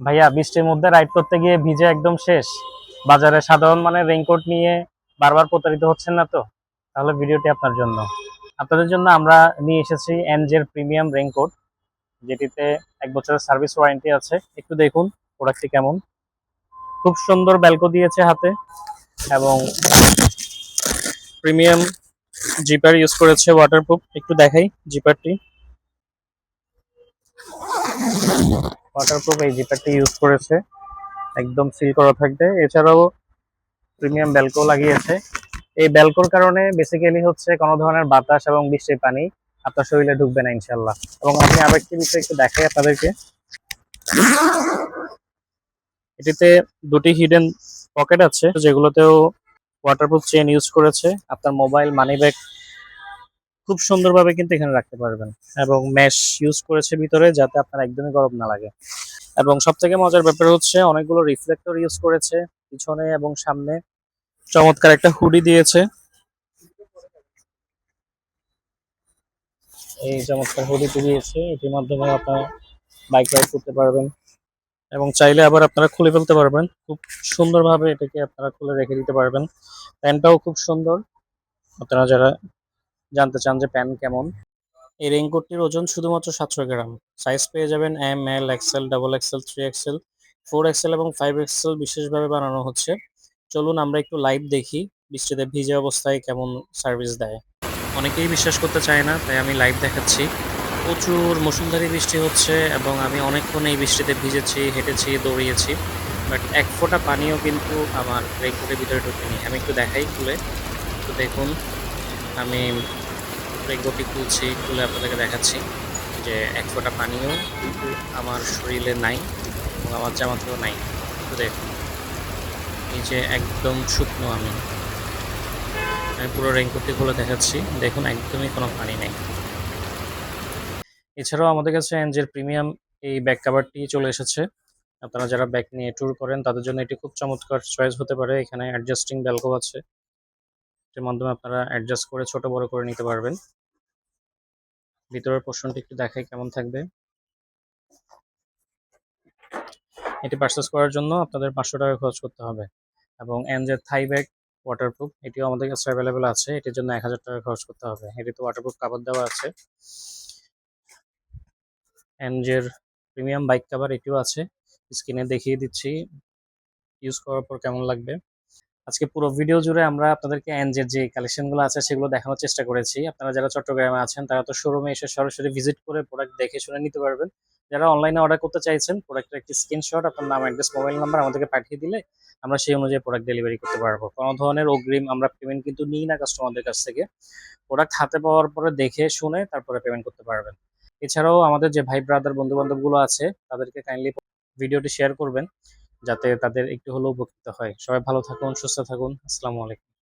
ভাইয়া বৃষ্টির মধ্যে রাইড করতে গিয়ে ভিজে একদম শেষ। বাজারে সাধারণ মানের রেইনকোট নিয়ে বারবার প্রতারিত হচ্ছেন না তো? তাহলে ভিডিওটি আপনার জন্য। আপনাদের জন্য আমরা নিয়ে এসেছি এনজের প্রিমিয়াম রেইনকোট, যেটিতে 1 বছরের সার্ভিস ওয়ারেন্টি আছে। একটু দেখুন প্রোডাক্টটি কেমন। খুব সুন্দর ব্যালকো দিয়েছে হাতে, এবং প্রিমিয়াম জিপার ইউজ করেছে, ওয়াটারপ্রুফ। একটু দেখাই জিপারটি। ওয়াটারপ্রুফ এই জিপারটি ইউজ করেছে, একদম সিল করা থাকবে। এছাড়াও প্রিমিয়াম ব্যালকো লাগিয়েছে। এই ব্যালকোর কারণে বেসিক্যালি হচ্ছে কোনো ধরনের বাতাস এবং বৃষ্টির পানি আপনার শরীরে ঢুকবে না ইনশাল্লাহ। এবং আমি আরেকটি বিষয় একটু দেখাই আপনাদেরকে। এটিতে দুটি হিডেন পকেট আছে, যেগুলোতেও ওয়াটারপ্রুফ চেন ইউজ করেছে। আপনার মোবাইল, মানি ব্যাগ খুব সুন্দরভাবে কিন্তু এখানে রাখতে পারবেন। এবং মেশ ইউজ করেছে ভিতরে, যাতে আপনার একদমই গরম না লাগে। এবং সব থেকে মজার ব্যাপার হচ্ছে অনেকগুলো রিফ্লেক্টর ইউজ করেছে পিছনে এবং সামনে। চমৎকার একটা হুডি দিয়েছে। এই চমৎকার হুডিটি দিয়েছে, এটির মাধ্যমে আপনারা বাইক রাইড করতে পারবেন। এবং চাইলে আবার আপনারা খুলে ফেলতে পারবেন, খুব সুন্দরভাবে এটাকে আপনারা খুলে রেখে দিতে পারবেন। প্যান্টটাও খুব সুন্দর। আপনারা যারা জানতে চান যে প্যান্ট কেমন, এই রেইনকোটটির ওজন শুধুমাত্র 700 গ্রাম। সাইজ পেয়ে যাবেন M, L, XL, double XL, 3 XL, 4 XL এবং 5 এক্সেল বিশেষভাবে বানানো হচ্ছে। চলুন আমরা একটু লাইভ দেখি বৃষ্টিতে ভিজে অবস্থায় কেমন সার্ভিস দেয়। অনেকেই বিশ্বাস করতে চায় না, তাই আমি লাইভ দেখাচ্ছি। প্রচুর মুষলধারে বৃষ্টি হচ্ছে এবং আমি অনেকক্ষণ এই বৃষ্টিতে ভিজেছি, হেঁটেছি, দৌড়িয়েছি। বাট এক ফোঁটা পানিও কিন্তু আমার রেইনকোটের ভিতরে ঢুকেনি। আমি একটু দেখাই খুলে। তো দেখুন, আমি রেইনকোটটি খুলে আপনাদেরকে দেখাচ্ছি যে এক ফোঁটা পানিও কিন্তু আমার শরীরে নাই এবং আমার জামাতেও নাই। তো দেখুন, এই যে একদম শুকনো আমি পুরো রেইনকোটটি খুলে দেখাচ্ছি। দেখুন, একদমই কোনো পানি নেই। এছাড়াও আমাদের কাছে এনজের প্রিমিয়াম এই ব্যাক কাভারটি চলে এসেছে। আপনারা যারা ব্যাগ নিয়ে ট্যুর করেন তাদের জন্য এটি খুব চমৎকার চয়েস হতে পারে। এখানে অ্যাডজাস্টিং ব্যালকো আছে, এর মাধ্যমে আপনারা অ্যাডজাস্ট করে ছোট বড় করে নিতে পারবেন। ভিতরের পোর্শনটি একটু দেখাই কেমন থাকবে। এটি পারচেস করার জন্য আপনাদের 500 টাকা খরচ করতে হবে। এবং এনজের থাই ব্যাগ ওয়াটারপ্রুফ, এটিও আমাদের কাছে অ্যাভেলেবেল আছে। এটির জন্য 1000 টাকা খরচ করতে হবে। এটিতে ওয়াটারপ্রুফ কাভার দেওয়া আছে। এনজের প্রিমিয়াম বাইক কাভার এটিও আছে, স্ক্রিনে দেখিয়ে দিচ্ছি ইউজ করার পর কেমন লাগবে। আজকে পুরো ভিডিও জুড়ে আমরা আপনাদেরকে এনজের যে কালেকশনগুলো আছে সেগুলো দেখানোর চেষ্টা করেছি। আপনারা যারা চট্টগ্রামে আছেন তারা তো শোরুমে এসে সরাসরি ভিজিট করে প্রোডাক্ট দেখে শুনে নিতে পারবেন। যারা অনলাইনে অর্ডার করতে চাইছেন, প্রোডাক্টের একটি স্ক্রিনশট, আপনার নাম, অ্যাড্রেস, মোবাইল নাম্বার আমাদেরকে পাঠিয়ে দিলে আমরা সেই অনুযায়ী প্রোডাক্ট ডেলিভারি করতে পারবো। কোনো ধরনের অগ্রিম আমরা পেমেন্ট কিন্তু নিই না কাস্টমারদের কাছ থেকে। প্রোডাক্ট হাতে পাওয়ার পরে দেখে শুনে তারপরে পেমেন্ট করতে পারবেন। এছাড়াও আমাদের যে ভাই ব্রাদার বন্ধু বান্ধবগুলো আছে তাদেরকে কাইন্ডলি ভিডিওটি শেয়ার করবেন, যাতে তাদের একটু হলেও উপকৃত হয়। সবাই ভালো থাকুন, সুস্থ থাকুন। আসসালামু আলাইকুম।